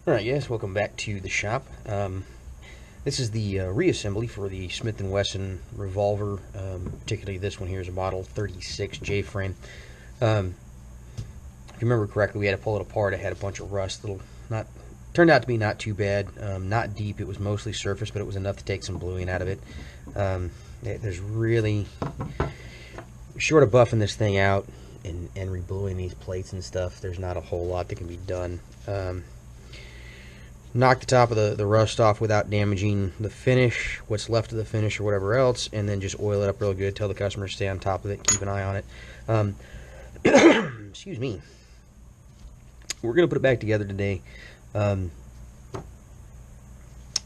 Alright guys, welcome back to the shop. This is the reassembly for the Smith & Wesson Revolver, particularly this one here is a Model 36 J-frame. If you remember correctly, we had to pull it apart. It had a bunch of rust, turned out to be not too bad, not deep. It was mostly surface, but it was enough to take some bluing out of it. There's really, short of buffing this thing out and rebluing these plates and stuff, there's not a whole lot that can be done. Knock the top of the rust off without damaging the finish, what's left of the finish or whatever else, and then just oil it up real good. Tell the customer to stay on top of it, keep an eye on it. Excuse me. We're going to put it back together today.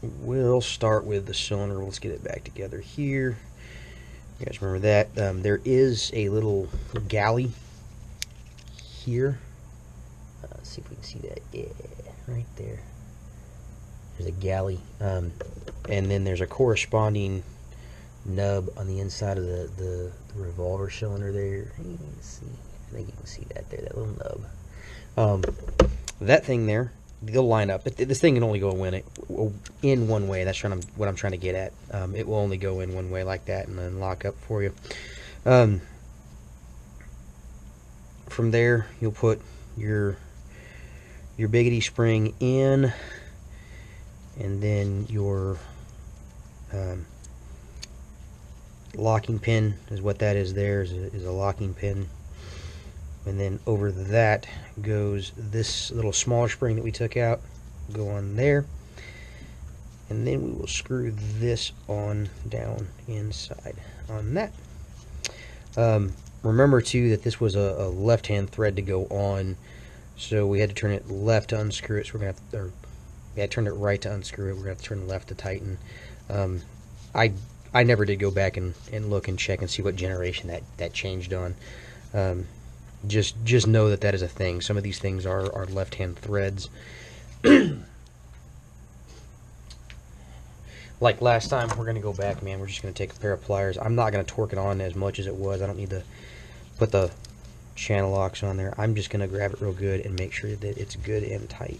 We'll start with the cylinder. Let's get it back together here. You guys remember that. There is a little galley here. Let's see if we can see that. Yeah, right there. There's a galley, and then there's a corresponding nub on the inside of the revolver cylinder there. Let's see. I think you can see that there, that little nub. That thing there, they'll line up. This thing can only go in one way. That's what I'm trying to get at. It will only go in one way like that and then lock up for you. From there, you'll put your biggity spring in, and then your locking pin is what that is. There is a locking pin, and then over that goes this little smaller spring that we took out. Go on there, and then we will screw this on down inside on that. Remember too that this was a left-hand thread to go on, so we had to turn it left to unscrew it. So we're gonna have to, I turned it right to unscrew it. We're gonna have to turn left to tighten. I never did go back and look and check and see what generation that changed on. Just know that is a thing. Some of these things are left-hand threads. Like last time, we're gonna go back, man. We're just gonna take a pair of pliers. I'm not gonna torque it on as much as it was. I don't need to put the channel locks on there. I'm just gonna grab it real good and make sure that it's good and tight.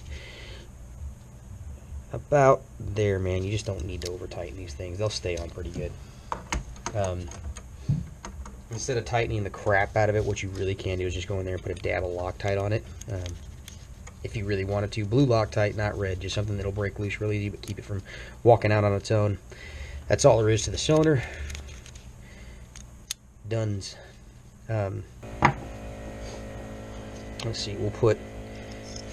About there, man. You just don't need to over tighten these things. They'll stay on pretty good. Instead of tightening the crap out of it, what you really can do is just go in there and put a dab of Loctite on it. If you really wanted to. Blue Loctite, not red. Just something that'll break loose really easy, but keep it from walking out on its own. That's all there is to the cylinder. Duns. Let's see. We'll put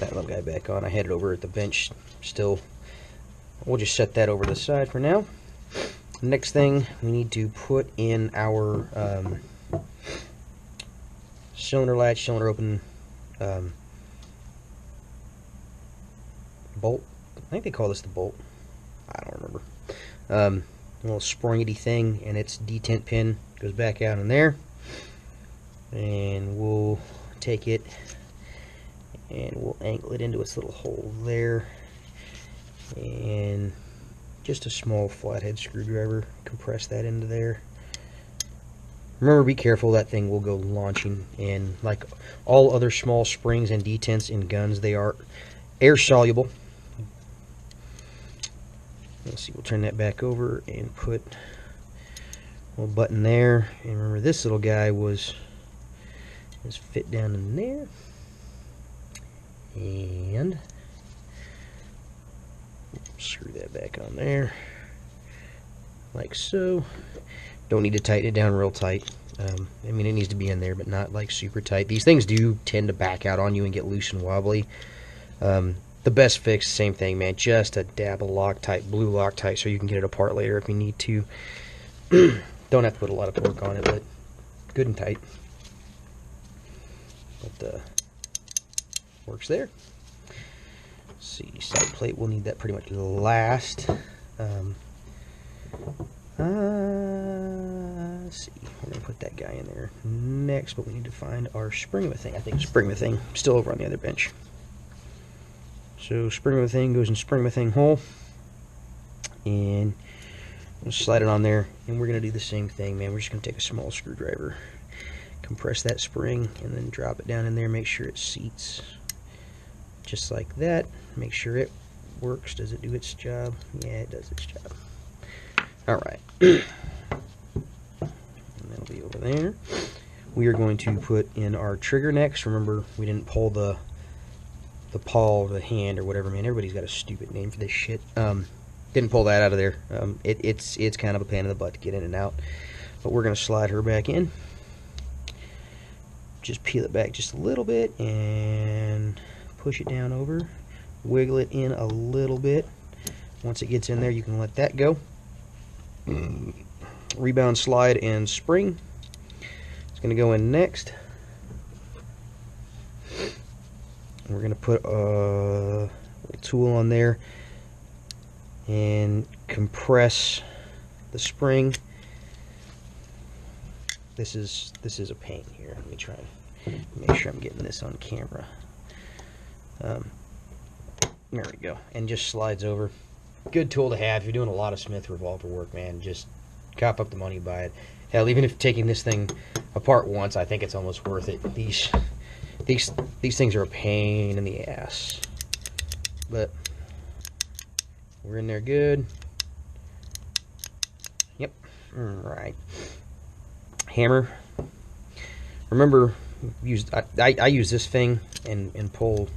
that little guy back on. I had it over at the bench still. We'll just set that over to the side for now. Next thing, we need to put in our cylinder latch, cylinder open bolt. I think they call this the bolt. I don't remember. A little springety thing, and its detent pin goes back out in there. And we'll take it and we'll angle it into its little hole there. And just a small flathead screwdriver, compress that into there. Remember, be careful, that thing will go launching, and like all other small springs and detents in guns, they are air soluble. Let's see, we'll turn that back over and put a little button there. And remember, this little guy was fit down in there. And screw that back on there, like so. Don't need to tighten it down real tight. I mean, it needs to be in there, but not like super tight. These things do tend to back out on you and get loose and wobbly. The best fix, same thing, man. Just a dab of Loctite, blue Loctite, so you can get it apart later if you need to. Don't have to put a lot of torque on it, but good and tight. But works there. Let's see, side plate, we'll need that pretty much last. Let's see, we're going to put that guy in there next, but we need to find our spring of a thing. I think spring of a thing, still over on the other bench. So spring of a thing goes in spring of a thing hole, and we'll slide it on there, and we're going to do the same thing, man. We're just going to take a small screwdriver, compress that spring, and then drop it down in there, make sure it seats just like that. Make sure it works. Does it do its job? Yeah, it does its job. Alright. And that'll be over there. We are going to put in our trigger next. Remember, we didn't pull the paw of the hand or whatever, man. Everybody's got a stupid name for this shit. Didn't pull that out of there. It's kind of a pain in the butt to get in and out. But we're going to slide her back in. Just peel it back just a little bit and push it down over. Wiggle it in a little bit. Once it gets in there, you can let that go. Rebound, slide, and spring. It's going to go in next. We're going to put a little tool on there and compress the spring. This is a pain here. Let me try and make sure I'm getting this on camera. There we go. And just slides over. Good tool to have. If you're doing a lot of Smith revolver work, man, just cop up the money, buy it. Hell, even if taking this thing apart once, I think it's almost worth it. These things are a pain in the ass. But we're in there good. Yep. Alright. Hammer. Remember, I use this thing and pull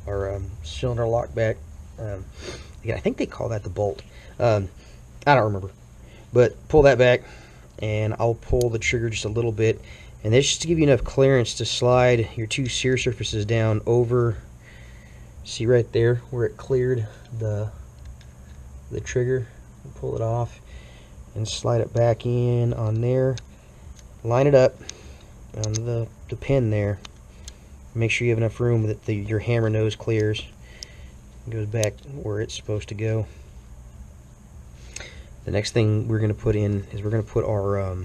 our cylinder lock back. Again, I think they call that the bolt. I don't remember. But pull that back, and I'll pull the trigger just a little bit. And that's just to give you enough clearance to slide your two sear surfaces down over. See right there where it cleared the trigger. Pull it off and slide it back in on there. Line it up on the pin there. Make sure you have enough room that your hammer nose clears. It goes back where it's supposed to go. The next thing we're going to put in is we're going to put our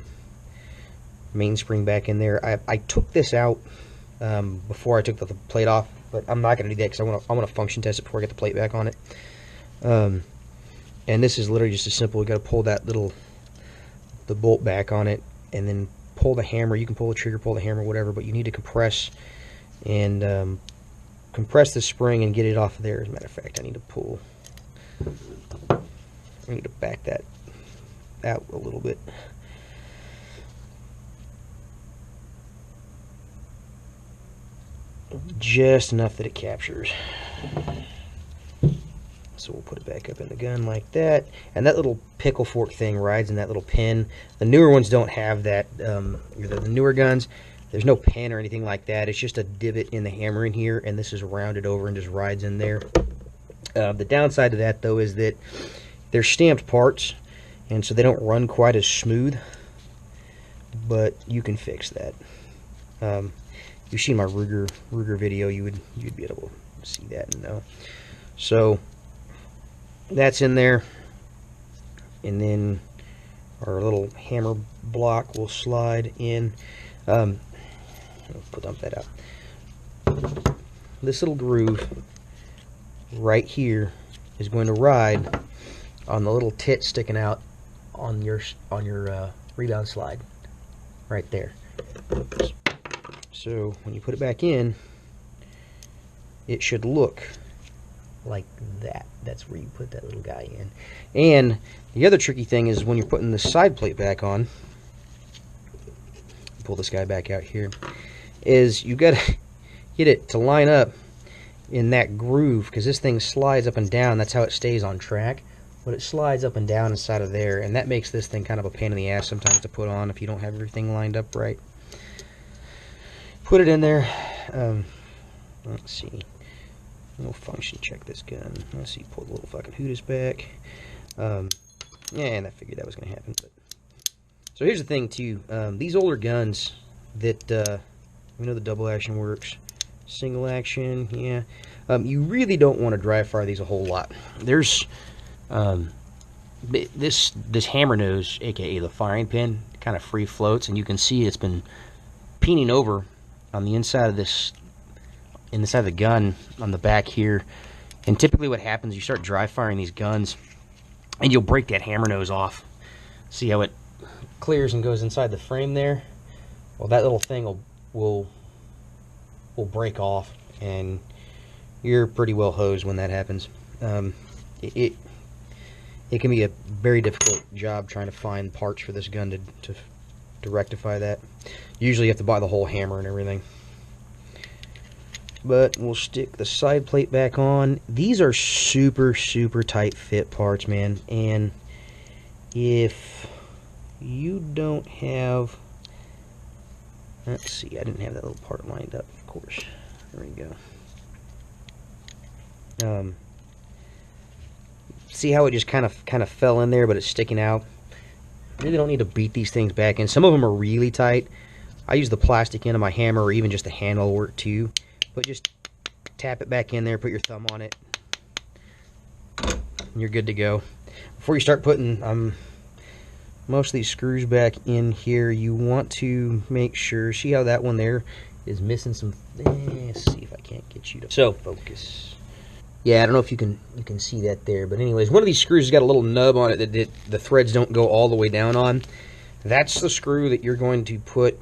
mainspring back in there. I took this out before I took the plate off, but I'm not going to do that because I want to function test it before I get the plate back on it. And this is literally just as simple. You got to pull the bolt back on it, and then pull the hammer. You can pull the trigger, pull the hammer, whatever, but you need to compress and compress the spring and get it off of there. As a matter of fact, I need to back that out a little bit. Just enough that it captures. So we'll put it back up in the gun like that. And that little pickle fork thing rides in that little pin. The newer ones don't have that. The newer guns, there's no pin or anything like that. It's just a divot in the hammer in here, and this is rounded over and just rides in there. The downside to that, though, is that they're stamped parts, and so they don't run quite as smooth. But you can fix that. You've seen my Ruger video, you'd be able to see that and know. So that's in there, and then our little hammer block will slide in. I'll dump that out. This little groove right here is going to ride on the little tit sticking out on your rebound slide right there. So when you put it back in, it should look like that. That's where you put that little guy in. And the other tricky thing is when you're putting the side plate back on, pull this guy back out here, is you got to get it to line up in that groove, because this thing slides up and down. That's how it stays on track, but it slides up and down inside of there, and that makes this thing kind of a pain in the ass sometimes to put on if you don't have everything lined up right. Put it in there. Let's see. We'll function check this gun. Let's see. Pull the little fucking hooters back. Yeah, and I figured that was going to happen. But so here's the thing too. These older guns that we know the double action works. Single action, yeah. You really don't want to dry fire these a whole lot. There's this hammer nose, aka the firing pin, kind of free floats, and you can see it's been peening over on the inside of the gun on the back here. And typically what happens, you start dry firing these guns and you'll break that hammer nose off. See how it clears and goes inside the frame there? Well, that little thing will break off, and you're pretty well hosed when that happens. It can be a very difficult job trying to find parts for this gun to rectify that. Usually you have to buy the whole hammer and everything. But we'll stick the side plate back on. These are super, super tight fit parts, man. And if you don't have... Let's see, I didn't have that little part lined up, of course. There we go. See how it just kind of fell in there, but it's sticking out? Really don't need to beat these things back in. Some of them are really tight. I use the plastic end of my hammer, or even just a handle will work too. But just tap it back in there, put your thumb on it, and you're good to go. Before you start putting most of these screws back in here, you want to make sure, see how that one there is missing some, let's see if I can't get you to focus. Yeah, I don't know if you can see that there, but anyways, one of these screws has got a little nub on it that the threads don't go all the way down on. That's the screw that you're going to put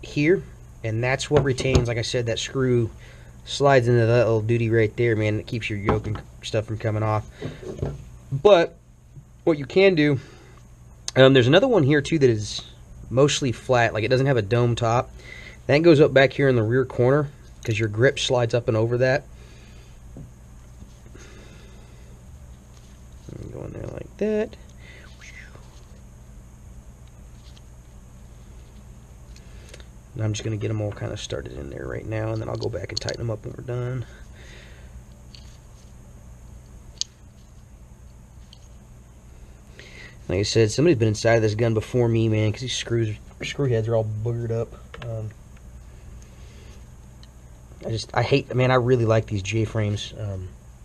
here, and that's what retains, like I said, that screw slides into that little duty right there, man. It keeps your yoke and stuff from coming off. But what you can do, there's another one here too that is mostly flat, like it doesn't have a dome top. That goes up back here in the rear corner because your grip slides up and over that. Go in there like that. And I'm just going to get them all kind of started in there right now, and then I'll go back and tighten them up when we're done. Like I said, somebody's been inside of this gun before me, man, because these screw heads are all boogered up. I hate, man, I really like these J-frames,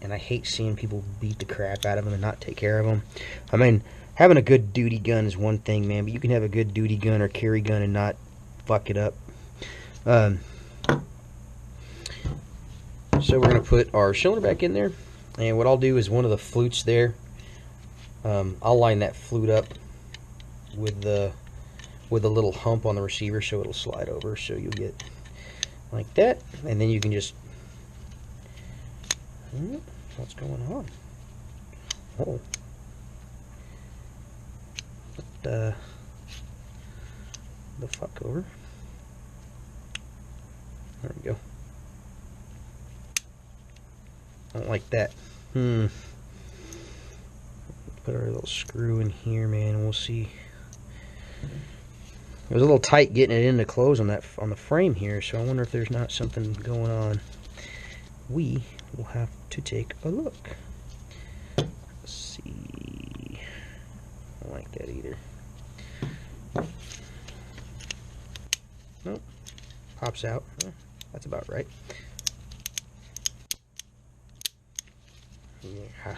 and I hate seeing people beat the crap out of them and not take care of them. I mean, having a good duty gun is one thing, man, but you can have a good duty gun or carry gun and not fuck it up. So we're going to put our cylinder back in there, and what I'll do is one of the flutes there, I'll line that flute up with the little hump on the receiver so it'll slide over, so you'll get like that, and then you can just, what's going on? Oh, the fuck over. There we go. I don't like that. Put our little screw in here, man, and we'll see. It was a little tight getting it into close on the frame here, so I wonder if there's not something going on. We will have to take a look. Let's see. I don't like that either. Nope. Pops out. Yeah, that's about right. Yeah.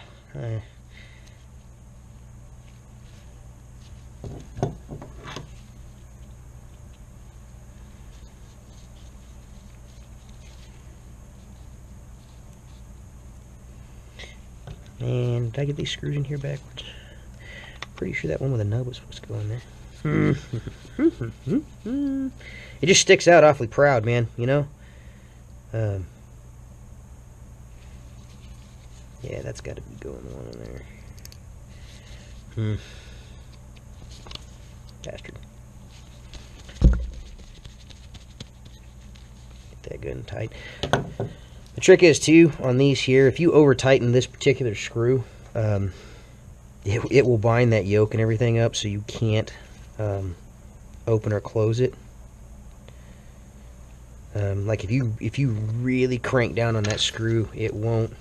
And did I get these screws in here backwards? Pretty sure that one with a nub was supposed to go in there. It just sticks out awfully proud, man, you know? Yeah, that's got to be going on in there. Bastard. Get that good and tight. The trick is, too, on these here, if you over-tighten this particular screw, it will bind that yoke and everything up, so you can't open or close it. Like if you really crank down on that screw, it won't.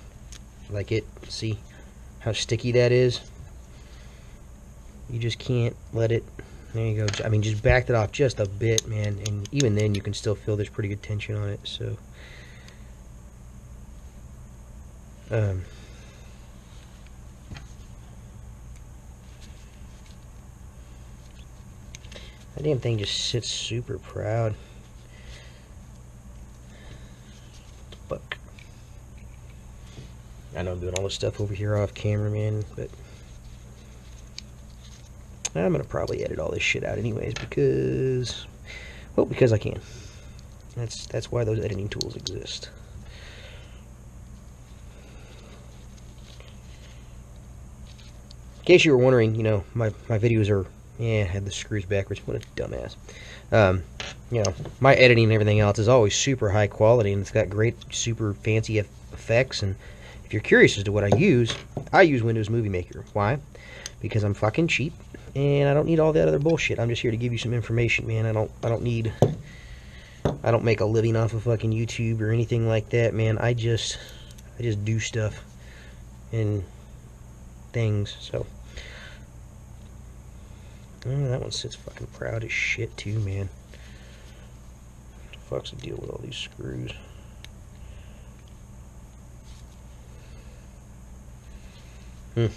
Like it, see how sticky that is? You just can't let it. There you go. I mean, just backed it off just a bit, man, and even then you can still feel there's pretty good tension on it. So, that damn thing just sits super proud. Fuck. I know I'm doing all this stuff over here off camera, man, but I'm gonna probably edit all this shit out anyways because, well, because I can. That's why those editing tools exist. In case you were wondering, you know, my videos are, yeah, I had the screws backwards. What a dumbass. You know, my editing and everything else is always super high quality, and it's got great, super fancy effects. And if you're curious as to what I use Windows Movie Maker. Why? Because I'm fucking cheap, and I don't need all that other bullshit. I'm just here to give you some information, man. I don't make a living off of fucking YouTube or anything like that, man. I just do stuff and things. So that one sits fucking proud as shit too, man. What the fuck's the deal with all these screws? Huh.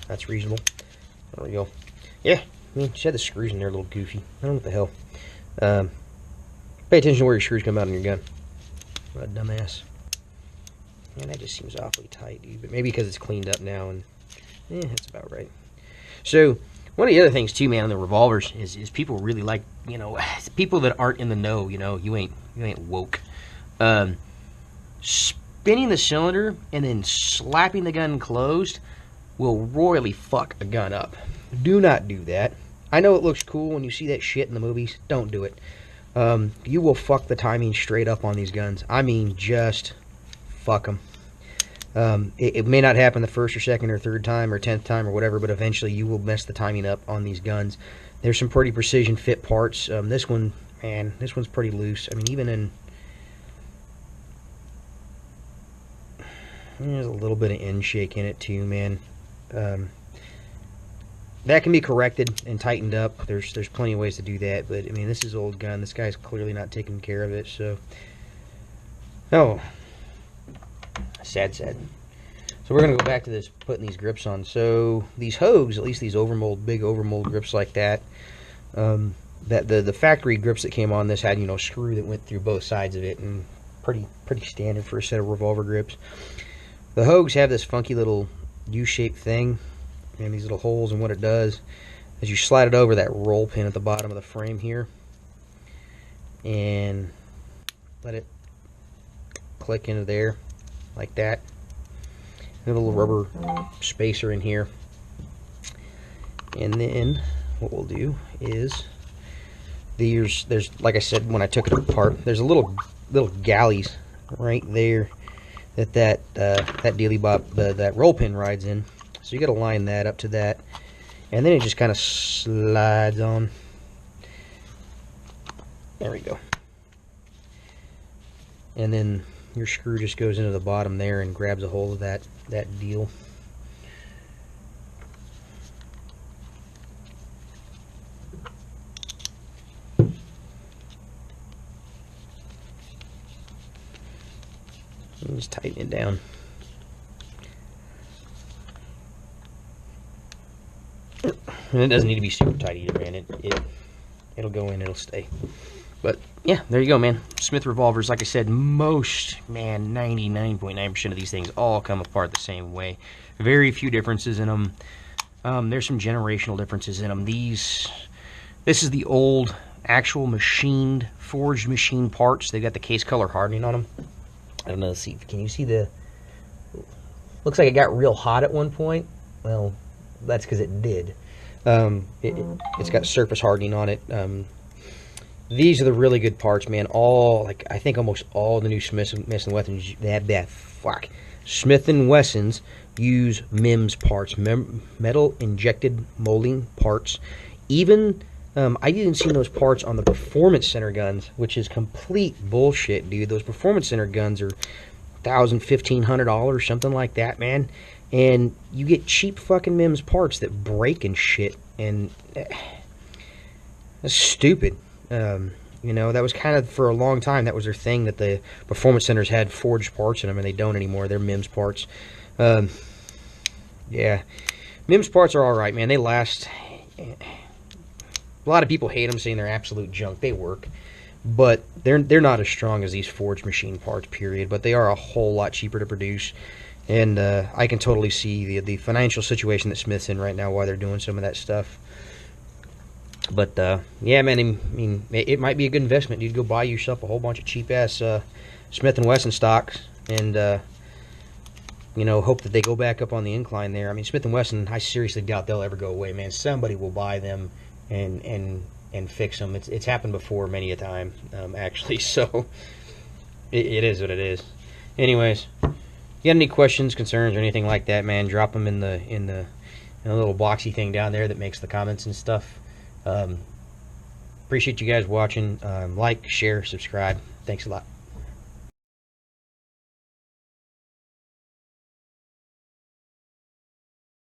That's reasonable. There we go. Yeah, I mean, she had the screws in there a little goofy. I don't know what the hell. Pay attention to where your screws come out on your gun. What a dumbass. Man, that just seems awfully tight, dude. But maybe because it's cleaned up now, and that's about right. So, one of the other things too, man, on the revolvers is people really like, you know, people that aren't in the know, you know, you ain't woke. Spinning the cylinder and then slapping the gun closed will royally fuck a gun up. Do not do that. I know it looks cool when you see that shit in the movies. Don't do it. You will fuck the timing straight up on these guns. I mean, just fuck them. It may not happen the first or second or third time or 10th time or whatever, but eventually you will mess the timing up on these guns. There's some pretty precision fit parts. This one, man, this one's pretty loose. I mean, even in... There's a little bit of end shake in it too, man. That can be corrected and tightened up. There's plenty of ways to do that, but I mean, this is an old gun. This guy's clearly not taking care of it, so... Oh. Sad. So we're going to go back to this, putting these grips on. So these Hogues, at least these big overmold grips like that, that the factory grips that came on this had, you know, screw that went through both sides of it, and pretty standard for a set of revolver grips. The Hogues have this funky little U-shaped thing, and these little holes, and what it does is you slide it over that roll pin at the bottom of the frame here, and let it click into there, like that. And a little rubber spacer in here. And then what we'll do is there's like I said when I took it apart, there's a little galleys right there that dealy bop that roll pin rides in. So you got to line that up to that, and then it just kind of slides on. There we go. And then your screw just goes into the bottom there and grabs a hold of that deal. And just tighten it down. And it doesn't need to be super tight either, man. It'll go in, it'll stay. But yeah, there you go, man. Smith revolvers, like I said, most, man, 99.9% of these things all come apart the same way. Very few differences in them. There's some generational differences in them. This is the old, actual machined, forged machine parts. They've got the case color hardening on them. I don't know, see, can you see the... Looks like it got real hot at one point. Well, that's because it did. It's got surface hardening on it. These are the really good parts, man. I think almost all the new Smith & Wessons, Smith & Wessons use MEMS parts, metal injected molding parts. Even I didn't see those parts on the Performance Center guns, which is complete bullshit, dude. Those Performance Center guns are $1,000, $1,500, something like that, man. And you get cheap fucking MIMS parts that break and shit, and that's stupid. You know, that was kind of, for a long time, that was their thing, that the Performance Centers had forged parts in them, and they don't anymore. They're MIMS parts. Yeah. MIMS parts are alright, man. They last. A lot of people hate them, saying they're absolute junk. They work. But they're not as strong as these forged machine parts, period. But they are a whole lot cheaper to produce. And I can totally see the financial situation that Smith's in right now, why they're doing some of that stuff. But, yeah, man, I mean, it might be a good investment. You'd go buy yourself a whole bunch of cheap-ass Smith & Wesson stocks and, you know, hope that they go back up on the incline there. I mean, Smith & Wesson, I seriously doubt they'll ever go away, man. Somebody will buy them and fix them. It's happened before many a time, actually, so it is what it is. Anyways, if you got any questions, concerns, or anything like that, man, drop them in the little boxy thing down there that makes the comments and stuff. Appreciate you guys watching. Like, share, subscribe. Thanks a lot.